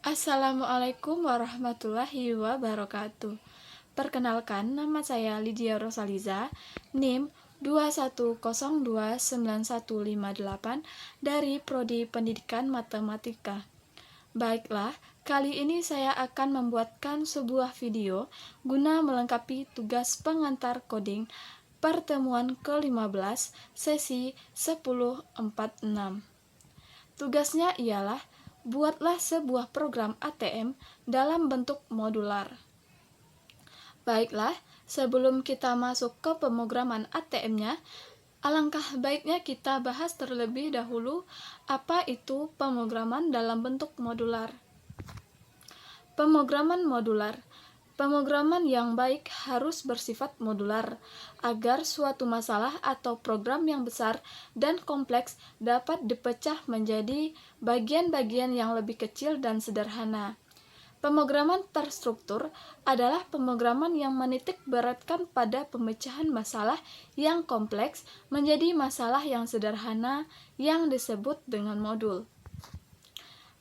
Assalamualaikum warahmatullahi wabarakatuh. Perkenalkan, nama saya Lydia Rosaliza, NIM 210291158 dari Prodi Pendidikan Matematika. Baiklah, kali ini saya akan membuatkan sebuah video guna melengkapi tugas pengantar coding pertemuan ke-15 sesi 10.46. Tugasnya ialah buatlah sebuah program ATM dalam bentuk modular. Baiklah, sebelum kita masuk ke pemrograman ATM-nya, alangkah baiknya kita bahas terlebih dahulu apa itu pemrograman dalam bentuk modular. Pemrograman modular. Pemrograman yang baik harus bersifat modular, agar suatu masalah atau program yang besar dan kompleks dapat dipecah menjadi bagian-bagian yang lebih kecil dan sederhana. Pemrograman terstruktur adalah pemrograman yang menitik beratkan pada pemecahan masalah yang kompleks menjadi masalah yang sederhana yang disebut dengan modul.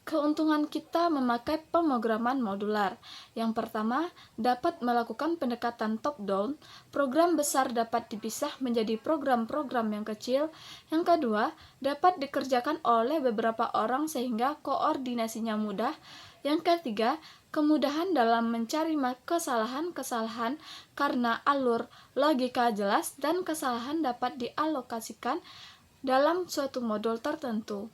Keuntungan kita memakai pemrograman modular. Yang pertama, dapat melakukan pendekatan top-down. Program besar dapat dipisah menjadi program-program yang kecil. Yang kedua, dapat dikerjakan oleh beberapa orang sehingga koordinasinya mudah. Yang ketiga, kemudahan dalam mencari kesalahan-kesalahan karena alur logika jelas dan kesalahan dapat dialokasikan dalam suatu modul tertentu.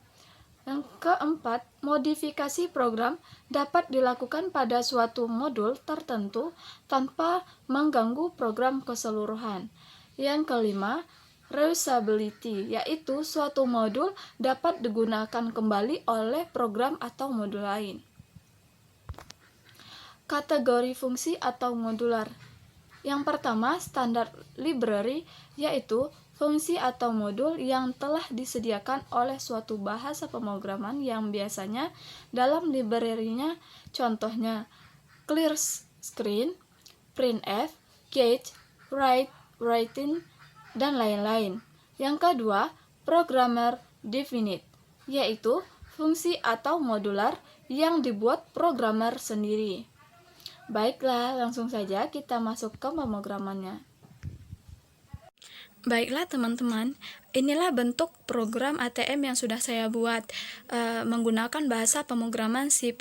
Yang keempat, modifikasi program dapat dilakukan pada suatu modul tertentu tanpa mengganggu program keseluruhan. Yang kelima, reusability, yaitu suatu modul dapat digunakan kembali oleh program atau modul lain. Kategori fungsi atau modular. Yang pertama, standar library, yaitu fungsi atau modul yang telah disediakan oleh suatu bahasa pemrograman yang biasanya dalam library-nya, contohnya clear screen, printf, catch, write, writing, dan lain-lain. Yang kedua, programmer definite, yaitu fungsi atau modular yang dibuat programmer sendiri. Baiklah, langsung saja kita masuk ke pemrogramannya. Baiklah teman-teman, inilah bentuk program ATM yang sudah saya buat menggunakan bahasa pemrograman C++.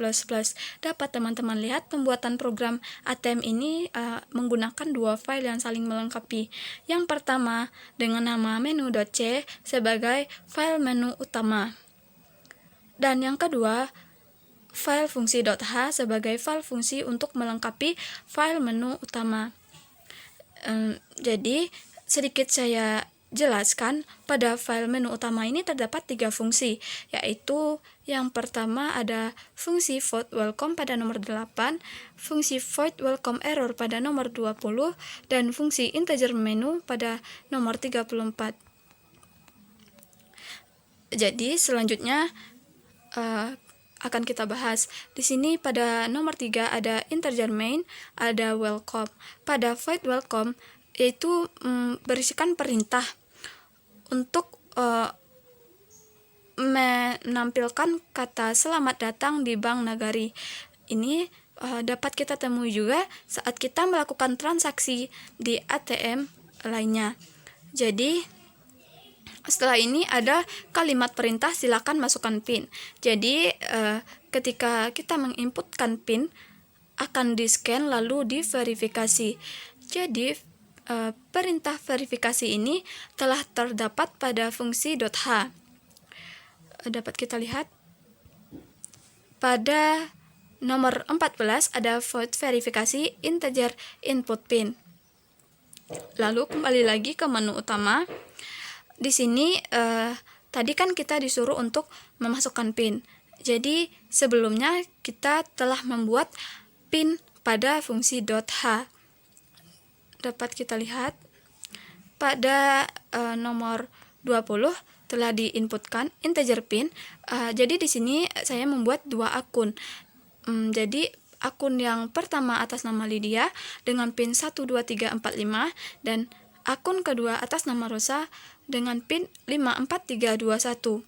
Dapat teman-teman lihat pembuatan program ATM ini menggunakan dua file yang saling melengkapi. Yang pertama dengan nama menu.c sebagai file menu utama. Dan yang kedua, file fungsi.h sebagai file fungsi untuk melengkapi file menu utama. Jadi sedikit saya jelaskan, pada file menu utama ini terdapat 3 fungsi, yaitu yang pertama ada fungsi void welcome pada nomor 8, fungsi void welcome error pada nomor 20, dan fungsi integer menu pada nomor 34. Jadi selanjutnya akan kita bahas. Di sini pada nomor 3 ada integer main, ada welcome. Pada void welcome yaitu berisikan perintah untuk menampilkan kata selamat datang di Bank Nagari. Ini dapat kita temui juga saat kita melakukan transaksi di ATM lainnya. Jadi setelah ini ada kalimat perintah silakan masukkan PIN. Jadi ketika kita menginputkan PIN akan di-scan lalu diverifikasi. Jadi perintah verifikasi ini telah terdapat pada fungsi .h. Dapat kita lihat pada nomor 14 ada void verifikasi integer input PIN. Lalu kembali lagi ke menu utama. Di sini tadi kan kita disuruh untuk memasukkan PIN. Jadi sebelumnya kita telah membuat PIN pada fungsi .h. Dapat kita lihat pada nomor 20 telah diinputkan integer PIN. Jadi di sini saya membuat 2 akun. Jadi akun yang pertama atas nama Lydia dengan PIN 12345 dan akun kedua atas nama Rosa dengan PIN 54321.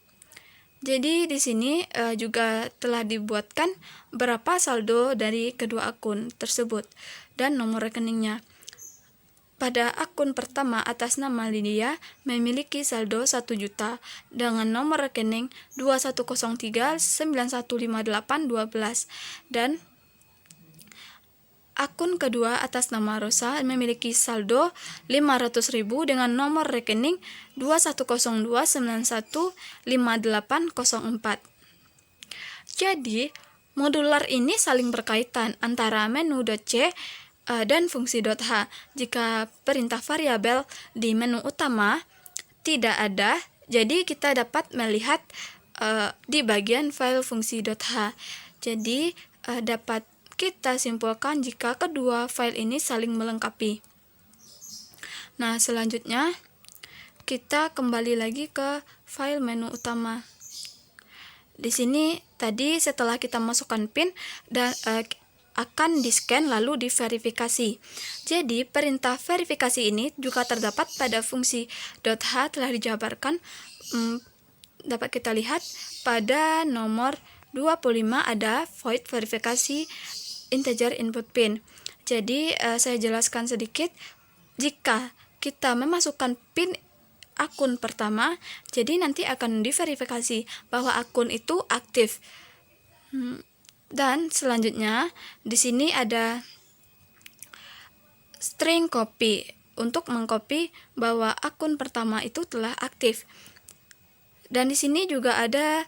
Jadi di sini juga telah dibuatkan berapa saldo dari kedua akun tersebut dan nomor rekeningnya. Pada akun pertama atas nama Lydia memiliki saldo 1 juta dengan nomor rekening 2103915812 dan akun kedua atas nama Rosa memiliki saldo 500.000 dengan nomor rekening 2102915804. Jadi, modular ini saling berkaitan antara menu.c dan fungsi.h. Jika perintah variabel di menu utama tidak ada, jadi kita dapat melihat di bagian file fungsi.h. Jadi, dapat kita simpulkan jika kedua file ini saling melengkapi. Nah, selanjutnya kita kembali lagi ke file menu utama. Di sini tadi setelah kita masukkan PIN dan akan di-scan lalu diverifikasi. Jadi perintah verifikasi ini juga terdapat pada fungsi .h telah dijabarkan. Dapat kita lihat pada nomor 25 ada void verifikasi integer input PIN. Jadi saya jelaskan sedikit. Jika kita memasukkan PIN akun pertama, jadi nanti akan diverifikasi bahwa akun itu aktif. Dan selanjutnya di sini ada string copy untuk mengcopy bahwa akun pertama itu telah aktif. Dan di sini juga ada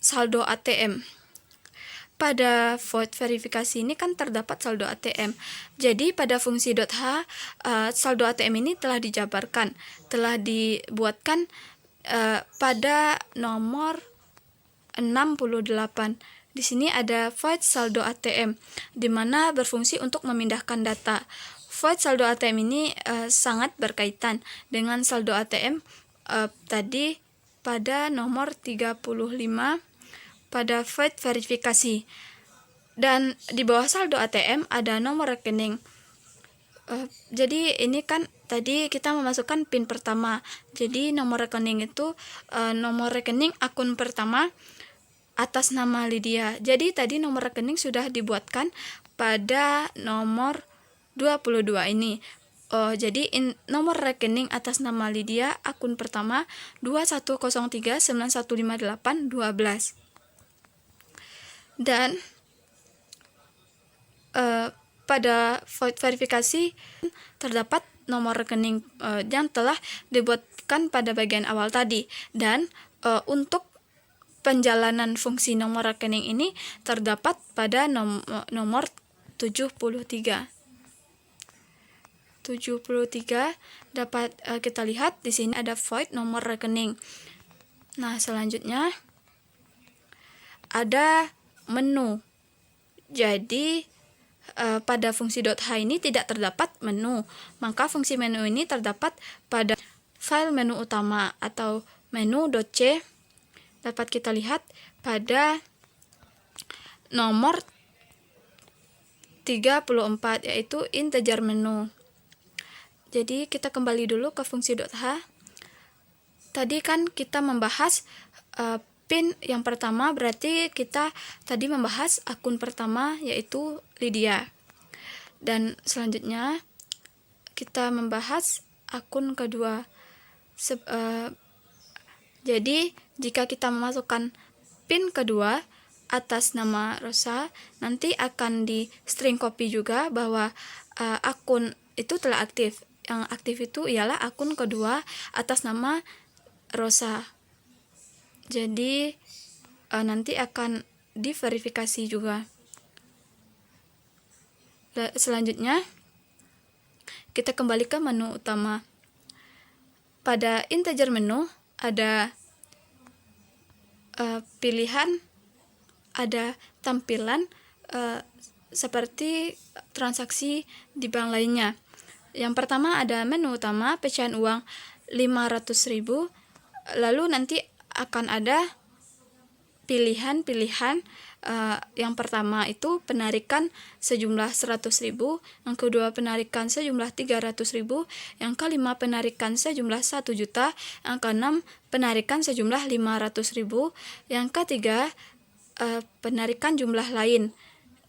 saldo ATM. Pada void verifikasi ini kan terdapat saldo ATM. Jadi pada fungsi .h saldo ATM ini telah dijabarkan, telah dibuatkan pada nomor 68. Di sini ada void saldo ATM, di mana berfungsi untuk memindahkan data. Void saldo ATM ini sangat berkaitan dengan saldo ATM tadi pada nomor 35 pada void verifikasi. Dan di bawah saldo ATM ada nomor rekening. Jadi ini kan tadi kita memasukkan PIN pertama. Jadi nomor rekening itu nomor rekening akun pertama atas nama Lydia. Jadi tadi nomor rekening sudah dibuatkan pada nomor 22 ini. Jadi nomor rekening atas nama Lydia akun pertama 2103915812. Dan pada void verifikasi terdapat nomor rekening yang telah dibuatkan pada bagian awal tadi. Dan untuk penjalanan fungsi nomor rekening ini terdapat pada nomor 73. 73 dapat kita lihat di sini ada void nomor rekening. Nah, selanjutnya ada menu. Jadi pada fungsi .h ini tidak terdapat menu, maka fungsi menu ini terdapat pada file menu utama atau menu.c. Dapat kita lihat pada nomor 34, yaitu integer menu. Jadi kita kembali dulu ke fungsi .h. Tadi kan kita membahas PIN yang pertama, berarti kita tadi membahas akun pertama yaitu Lydia. Dan selanjutnya kita membahas akun kedua. Jadi jika kita memasukkan PIN kedua atas nama Rosa, nanti akan di string copy juga bahwa akun itu telah aktif. Yang aktif itu ialah akun kedua atas nama Rosa. Jadi nanti akan diverifikasi juga. Selanjutnya kita kembali ke menu utama. Pada integer menu ada pilihan, ada tampilan seperti transaksi di bank lainnya. Yang pertama ada menu utama, pecahan uang 500.000, lalu nanti akan ada pilihan-pilihan. Yang pertama itu penarikan sejumlah 100.000, yang kedua penarikan sejumlah 300.000, yang kelima penarikan sejumlah 1 juta, yang keenam penarikan sejumlah 500.000, yang ketiga penarikan jumlah lain,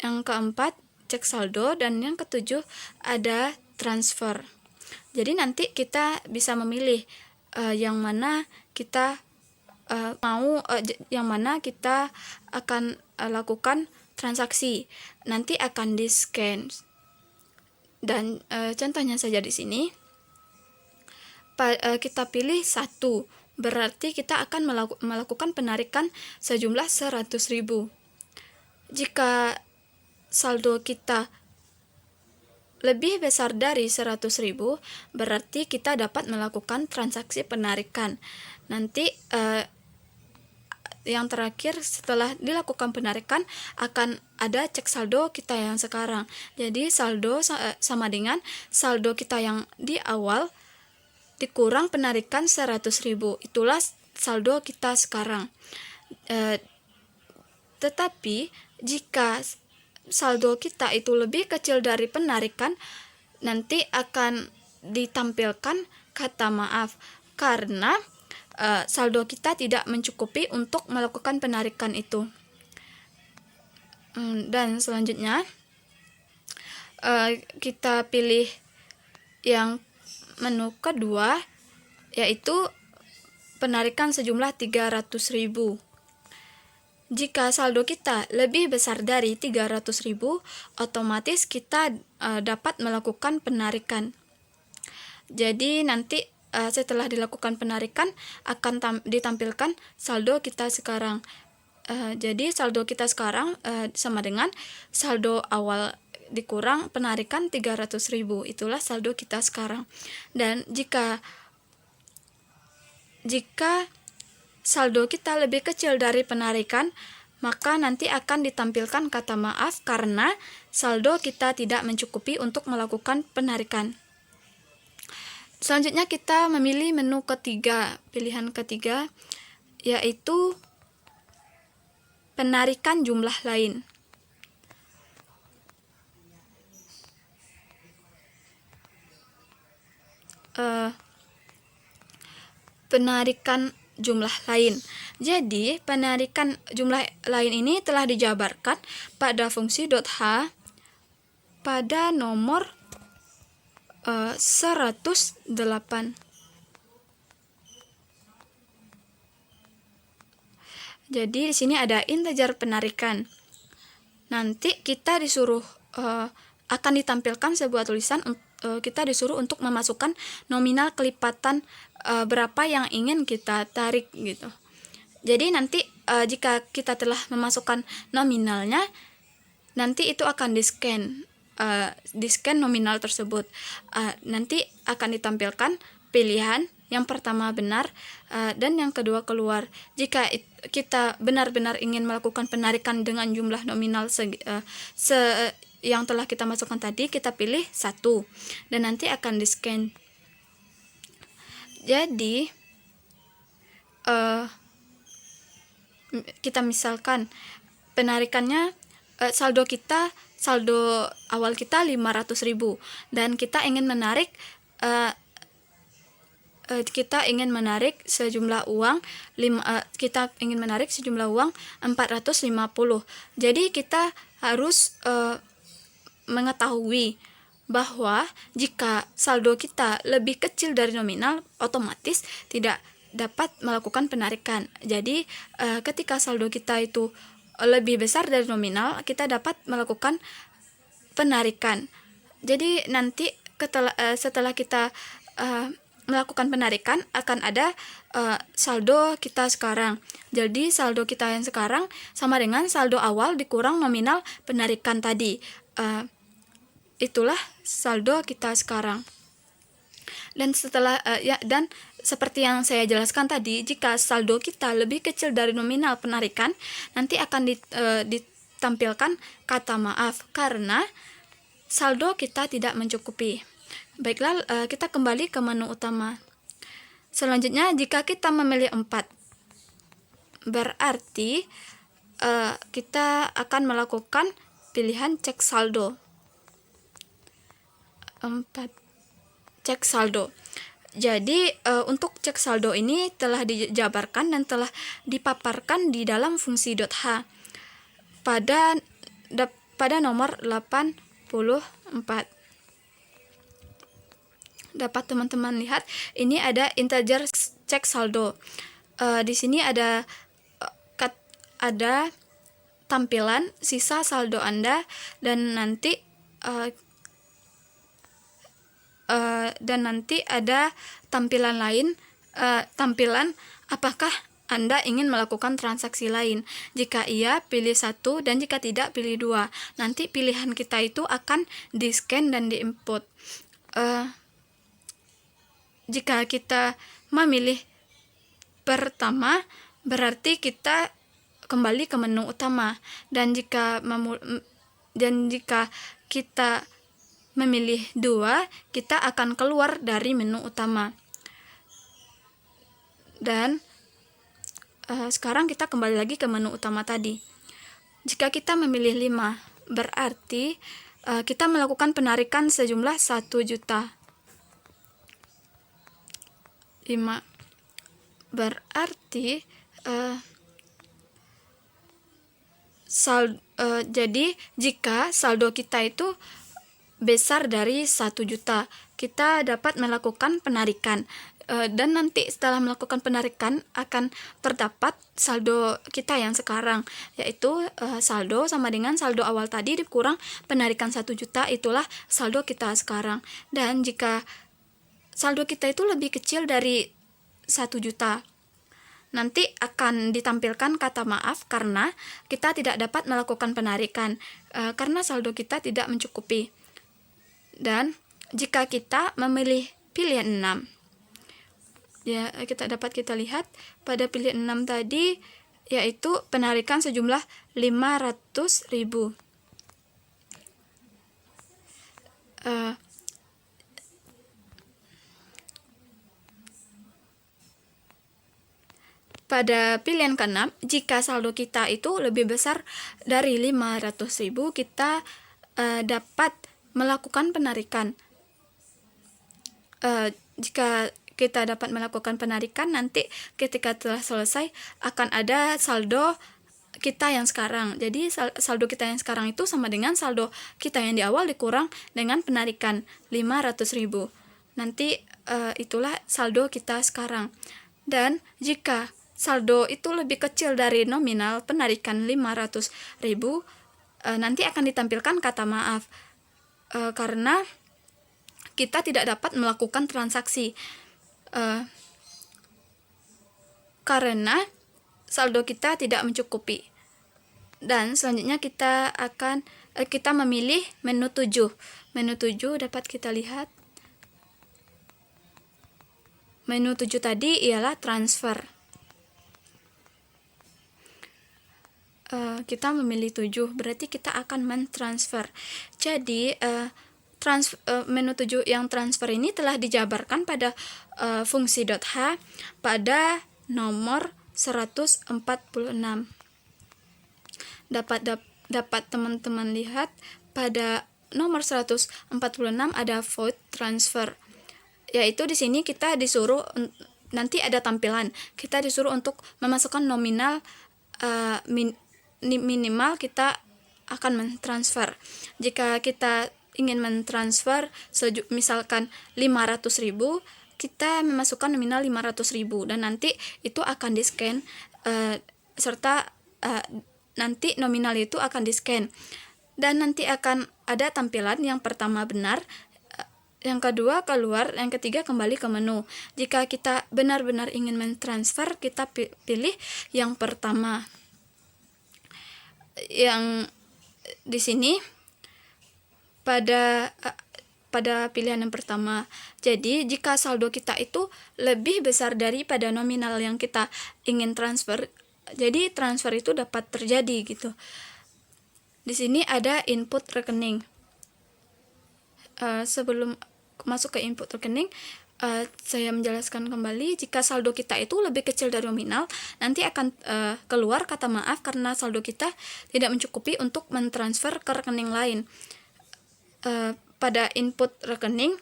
yang keempat cek saldo, dan yang ketujuh ada transfer. Jadi nanti kita bisa memilih yang mana kita yang mana kita akan lakukan transaksi. Nanti akan di-scan. Dan contohnya saja di sini. Kita pilih 1, berarti kita akan melakukan penarikan sejumlah 100.000. Jika saldo kita lebih besar dari 100.000, berarti kita dapat melakukan transaksi penarikan. Nanti yang terakhir setelah dilakukan penarikan akan ada cek saldo kita yang sekarang. Jadi saldo sama dengan saldo kita yang di awal dikurang penarikan 100.000. Itulah saldo kita sekarang. Tetapi jika saldo kita itu lebih kecil dari penarikan, nanti akan ditampilkan kata maaf karena saldo kita tidak mencukupi untuk melakukan penarikan itu. Dan selanjutnya kita pilih yang menu kedua, yaitu penarikan sejumlah 300.000. Jika saldo kita lebih besar dari 300.000, otomatis kita dapat melakukan penarikan. Jadi nanti setelah dilakukan penarikan akan ditampilkan saldo kita sekarang. Jadi saldo kita sekarang sama dengan saldo awal dikurang penarikan 300.000. Itulah saldo kita sekarang. Dan jika saldo kita lebih kecil dari penarikan, maka nanti akan ditampilkan kata maaf karena saldo kita tidak mencukupi untuk melakukan penarikan. Selanjutnya kita memilih menu ketiga, pilihan ketiga, yaitu penarikan jumlah lain. Penarikan jumlah lain. Jadi, penarikan jumlah lain ini telah dijabarkan pada fungsi .h pada nomor 108. Jadi di sini ada integer penarikan. Nanti kita disuruh akan ditampilkan sebuah tulisan, kita disuruh untuk memasukkan nominal kelipatan berapa yang ingin kita tarik gitu. Jadi nanti jika kita telah memasukkan nominalnya, nanti itu akan di-scan nominal tersebut. Nanti akan ditampilkan pilihan yang pertama benar dan yang kedua keluar. Jika kita benar-benar ingin melakukan penarikan dengan jumlah nominal yang telah kita masukkan tadi, kita pilih 1 dan nanti akan di-scan. Jadi kita misalkan penarikannya saldo awal kita 500.000 dan kita ingin menarik sejumlah uang 450. Jadi kita harus mengetahui bahwa jika saldo kita lebih kecil dari nominal, otomatis tidak dapat melakukan penarikan. Jadi ketika saldo kita itu lebih besar dari nominal, kita dapat melakukan penarikan. Jadi nanti setelah kita melakukan penarikan akan ada saldo kita sekarang. Jadi saldo kita yang sekarang sama dengan saldo awal dikurang nominal penarikan tadi. Itulah saldo kita sekarang. Dan dan seperti yang saya jelaskan tadi, jika saldo kita lebih kecil dari nominal penarikan, nanti akan ditampilkan kata maaf karena saldo kita tidak mencukupi. Baiklah, kita kembali ke menu utama. Selanjutnya, jika kita memilih 4, Berarti kita akan melakukan pilihan cek saldo. 4. Cek saldo. Jadi untuk cek saldo ini telah dijabarkan dan telah dipaparkan di dalam fungsi .h pada nomor 84. Dapat teman-teman lihat, ini ada integer cek saldo. Di sini ada tampilan sisa saldo Anda dan nanti ada tampilan lain, tampilan apakah Anda ingin melakukan transaksi lain. Jika iya, pilih 1, dan jika tidak, pilih 2. Nanti pilihan kita itu akan di-scan dan di-input. Jika kita memilih pertama, berarti kita kembali ke menu utama. Dan jika kita memilih 2, kita akan keluar dari menu utama. Dan sekarang kita kembali lagi ke menu utama tadi. Jika kita memilih 5, berarti kita melakukan penarikan sejumlah 1 juta. 5. Berarti jadi jika saldo kita itu besar dari 1 juta, kita dapat melakukan penarikan. Dan nanti setelah melakukan penarikan akan terdapat saldo kita yang sekarang, yaitu saldo sama dengan saldo awal tadi dikurang penarikan 1 juta, itulah saldo kita sekarang. Dan jika saldo kita itu lebih kecil dari 1 juta, nanti akan ditampilkan kata maaf karena kita tidak dapat melakukan penarikan karena saldo kita tidak mencukupi. Dan jika kita memilih pilihan 6, ya kita lihat pada pilihan 6 tadi, yaitu penarikan sejumlah 500.000. Pada pilihan ke-6, jika saldo kita itu lebih besar dari 500.000, kita dapat melakukan penarikan. Jika kita dapat melakukan penarikan, nanti ketika telah selesai akan ada saldo kita yang sekarang. Jadi saldo kita yang sekarang itu sama dengan saldo kita yang di awal dikurang dengan penarikan 500.000. Nanti itulah saldo kita sekarang. Dan jika saldo itu lebih kecil dari nominal penarikan 500.000, nanti akan ditampilkan kata maaf karena kita tidak dapat melakukan transaksi karena saldo kita tidak mencukupi. Dan selanjutnya kita memilih menu 7. Menu 7 dapat kita lihat. Menu 7 tadi ialah transfer. Kita memilih 7, berarti kita akan mentransfer. Jadi menu 7 yang transfer ini telah dijabarkan pada fungsi .h pada nomor 146. Dapat teman-teman lihat pada nomor 146 ada void transfer, yaitu di sini kita disuruh, nanti ada tampilan, kita disuruh untuk memasukkan nominal minimal kita akan mentransfer. Jika kita ingin mentransfer misalkan 500.000, kita memasukkan nominal 500.000 dan nanti itu akan di-scan serta nanti nominal itu akan di-scan dan nanti akan ada tampilan yang pertama benar, yang kedua keluar, yang ketiga kembali ke menu. Jika kita benar-benar ingin mentransfer, kita pilih yang pertama. Yang di sini pada pilihan yang pertama. Jadi jika saldo kita itu lebih besar daripada nominal yang kita ingin transfer, jadi transfer itu dapat terjadi gitu. Di sini ada input rekening. Sebelum masuk ke input rekening, Saya menjelaskan kembali, jika saldo kita itu lebih kecil dari nominal, nanti akan keluar kata maaf karena saldo kita tidak mencukupi untuk mentransfer ke rekening lain. Pada input rekening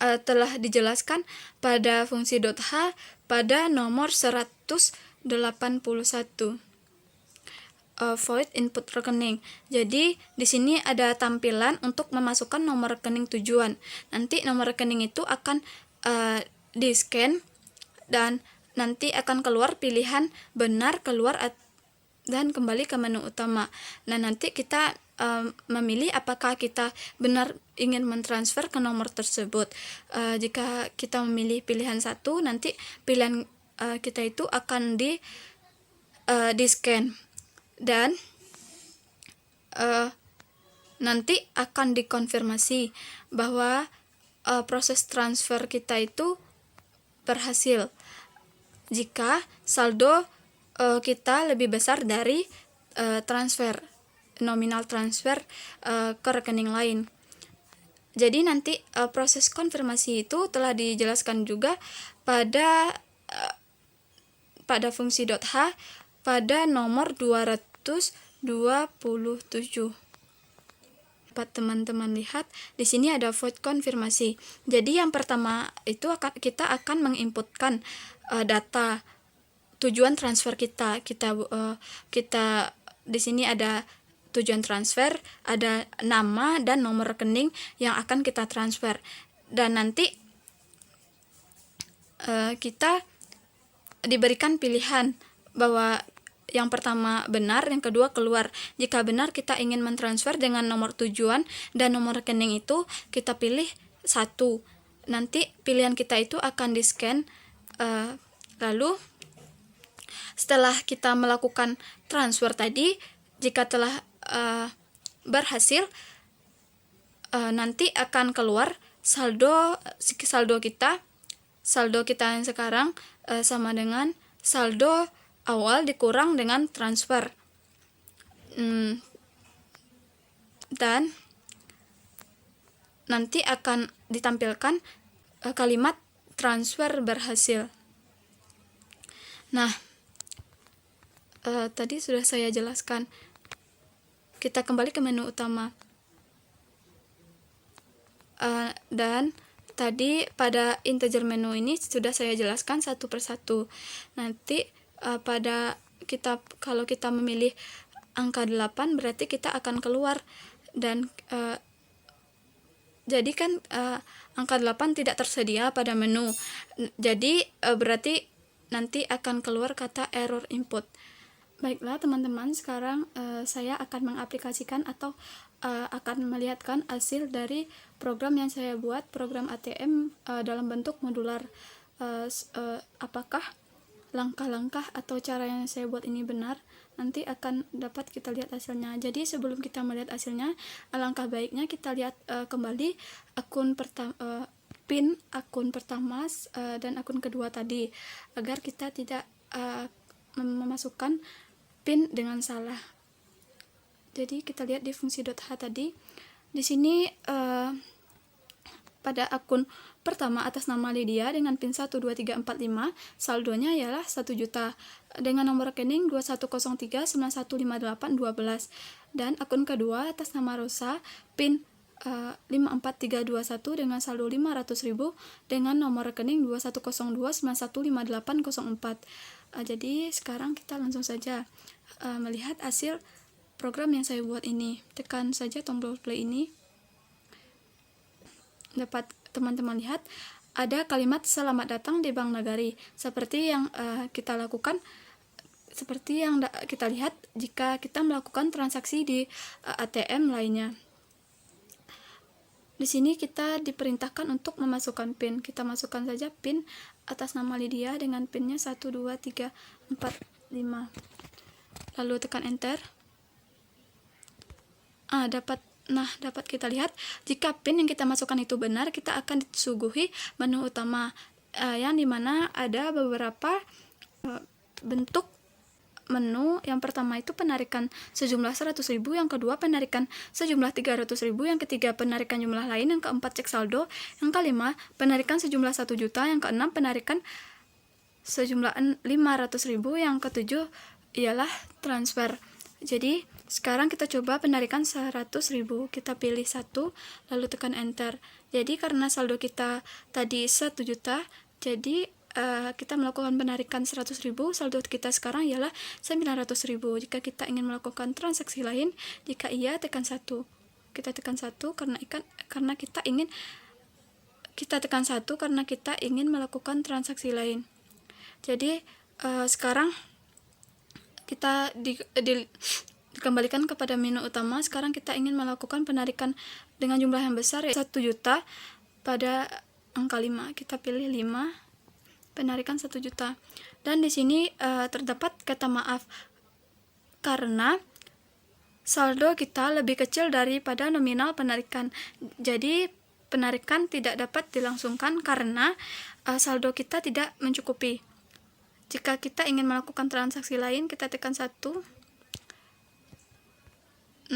telah dijelaskan pada fungsi .h pada nomor 181. Void input rekening. Jadi di sini ada tampilan untuk memasukkan nomor rekening tujuan. Nanti nomor rekening itu akan di-scan dan nanti akan keluar pilihan benar, keluar, dan kembali ke menu utama. Nah, nanti kita memilih apakah kita benar ingin mentransfer ke nomor tersebut. Jika kita memilih pilihan 1, nanti pilihan kita itu akan di-scan dan nanti akan dikonfirmasi bahwa proses transfer kita itu berhasil jika saldo kita lebih besar dari nominal transfer ke rekening lain. Jadi nanti proses konfirmasi itu telah dijelaskan juga pada fungsi .h pada nomor 227. Dapat teman-teman lihat di sini ada void konfirmasi. Jadi yang pertama itu kita akan menginputkan data tujuan transfer kita. Kita di sini ada tujuan transfer, ada nama dan nomor rekening yang akan kita transfer. Dan nanti kita diberikan pilihan bahwa yang pertama benar, yang kedua keluar. Jika benar, kita ingin mentransfer dengan nomor tujuan dan nomor rekening itu kita pilih 1. Nanti pilihan kita itu akan di-scan. Lalu setelah kita melakukan transfer tadi, jika telah berhasil, nanti akan keluar saldo kita yang sekarang sama dengan saldo awal dikurang dengan transfer. Dan nanti akan ditampilkan kalimat transfer berhasil. Nah, tadi sudah saya jelaskan. Kita kembali ke menu utama. Dan tadi pada integer menu ini sudah saya jelaskan satu persatu. Nanti kalau kita memilih angka 8 berarti kita akan keluar dan jadi kan angka 8 tidak tersedia pada menu. Jadi berarti nanti akan keluar kata error input. Baiklah teman-teman, sekarang saya akan mengaplikasikan atau akan melihatkan hasil dari program yang saya buat, program ATM dalam bentuk modular. Apakah langkah-langkah atau cara yang saya buat ini benar? Nanti akan dapat kita lihat hasilnya. Jadi sebelum kita melihat hasilnya, alangkah baiknya kita lihat kembali PIN akun pertama dan akun kedua tadi, agar kita tidak memasukkan PIN dengan salah. Jadi kita lihat di fungsi .h tadi. Di sini pada akun pertama atas nama Lydia dengan PIN 12345, saldonya ialah 1 juta dengan nomor rekening 2103915812. Dan akun kedua atas nama Rosa, PIN 54321 dengan saldo 500.000 dengan nomor rekening 2102915804. Jadi sekarang kita langsung saja melihat hasil program yang saya buat ini. Tekan saja tombol play ini. Dapat teman-teman lihat ada kalimat selamat datang di Bank Nagari, seperti yang kita lakukan, seperti yang kita lihat jika kita melakukan transaksi di ATM lainnya. Di sini kita diperintahkan untuk memasukkan PIN. Kita masukkan saja PIN atas nama Lydia dengan PIN-nya 12345. Lalu tekan enter. Dapat kita lihat jika PIN yang kita masukkan itu benar, kita akan disuguhi menu utama yang dimana ada beberapa bentuk menu. Yang pertama itu penarikan sejumlah 100.000, yang kedua penarikan sejumlah 300.000, yang ketiga penarikan jumlah lain, yang keempat cek saldo, yang kelima penarikan sejumlah 1 juta, yang keenam penarikan sejumlah 500.000, yang ketujuh ialah transfer. Jadi sekarang kita coba penarikan 100.000, kita pilih 1 lalu tekan enter. Jadi karena saldo kita tadi 1 juta, jadi kita melakukan penarikan 100.000, saldo kita sekarang ialah 900.000. Jika kita ingin melakukan transaksi lain, jika iya tekan 1. Kita tekan 1 karena kita ingin melakukan transaksi lain. Jadi sekarang kita dikembalikan kepada menu utama. Sekarang kita ingin melakukan penarikan dengan jumlah yang besar, 1 juta pada angka 5. Kita pilih 5, penarikan 1 juta. Dan di sini terdapat kata maaf karena saldo kita lebih kecil daripada nominal penarikan. Jadi penarikan tidak dapat dilangsungkan karena saldo kita tidak mencukupi. Jika kita ingin melakukan transaksi lain, kita tekan 1.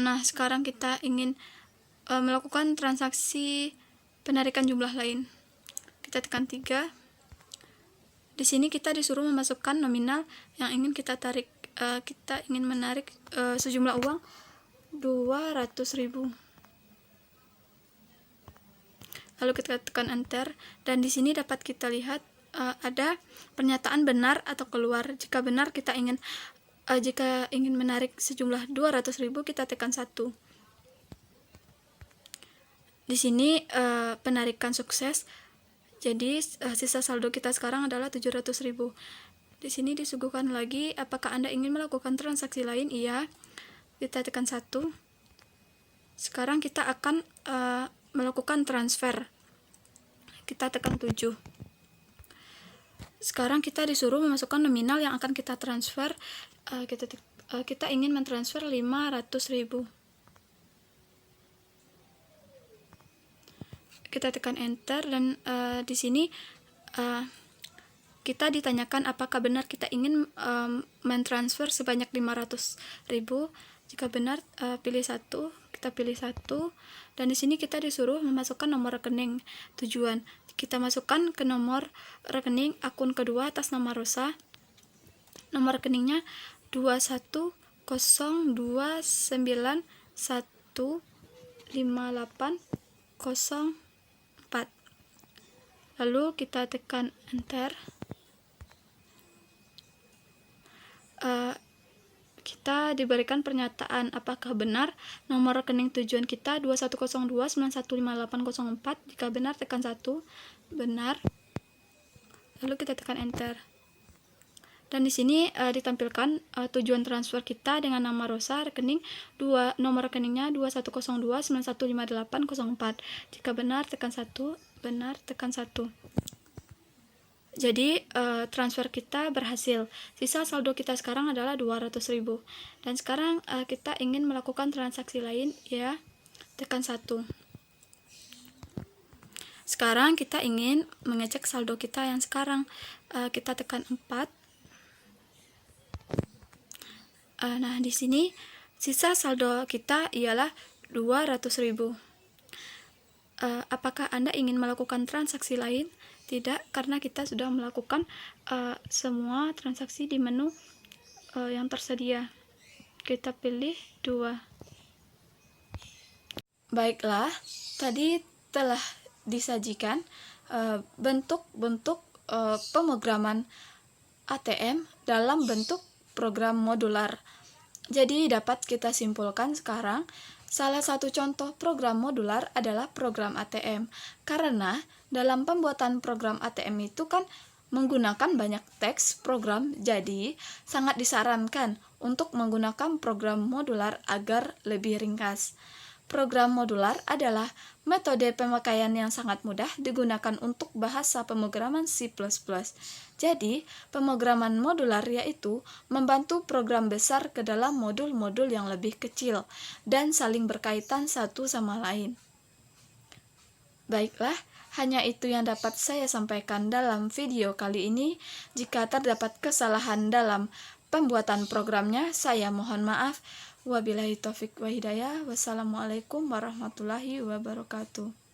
Nah, sekarang kita ingin melakukan transaksi penarikan jumlah lain. Kita tekan 3. Di sini kita disuruh memasukkan nominal yang ingin kita tarik. Kita ingin menarik sejumlah uang 200.000. Lalu kita tekan enter, dan di sini dapat kita lihat ada pernyataan benar atau keluar. Jika benar jika ingin menarik sejumlah 200.000, kita tekan 1. Di sini penarikan sukses. Jadi sisa saldo kita sekarang adalah 700.000. Di sini disuguhkan lagi, apakah Anda ingin melakukan transaksi lain? Iya. Kita tekan 1. Sekarang kita akan melakukan transfer. Kita tekan 7. Sekarang kita disuruh memasukkan nominal yang akan kita transfer. Kita ingin mentransfer 500.000. Kita tekan enter, dan di sini kita ditanyakan apakah benar kita ingin mentransfer sebanyak 500.000. Jika benar, pilih 1. Kita pilih 1, dan di sini kita disuruh memasukkan nomor rekening tujuan. Kita masukkan ke nomor rekening akun kedua atas nama Rosa. Nomor rekeningnya 21029158004. Lalu kita tekan enter. Kita diberikan pernyataan apakah benar nomor rekening tujuan kita 2102915804. Jika benar tekan 1, benar. Lalu kita tekan enter. Dan di sini ditampilkan tujuan transfer kita dengan nama Rosa, rekening nomor rekeningnya 2102915804. Jika benar tekan 1, benar tekan 1. Jadi transfer kita berhasil. Sisa saldo kita sekarang adalah 200.000. Dan sekarang kita ingin melakukan transaksi lain, ya. Tekan 1. Sekarang kita ingin mengecek saldo kita yang sekarang. Kita tekan 4. Nah, di sini sisa saldo kita ialah 200.000. Apakah Anda ingin melakukan transaksi lain? Tidak, karena kita sudah melakukan semua transaksi di menu yang tersedia. Kita pilih 2. Baiklah, tadi telah disajikan bentuk-bentuk pemrograman ATM dalam bentuk program modular. Jadi dapat kita simpulkan sekarang, salah satu contoh program modular adalah program ATM, karena dalam pembuatan program ATM itu kan menggunakan banyak teks program, jadi sangat disarankan untuk menggunakan program modular agar lebih ringkas. Program modular adalah metode pemakaian yang sangat mudah digunakan untuk bahasa pemrograman C++. Jadi, pemrograman modular yaitu membantu program besar ke dalam modul-modul yang lebih kecil dan saling berkaitan satu sama lain. Baiklah, hanya itu yang dapat saya sampaikan dalam video kali ini. Jika terdapat kesalahan dalam pembuatan programnya. Saya mohon maaf. Wabillahi taufik wa hidayah. Wassalamualaikum warahmatullahi wabarakatuh.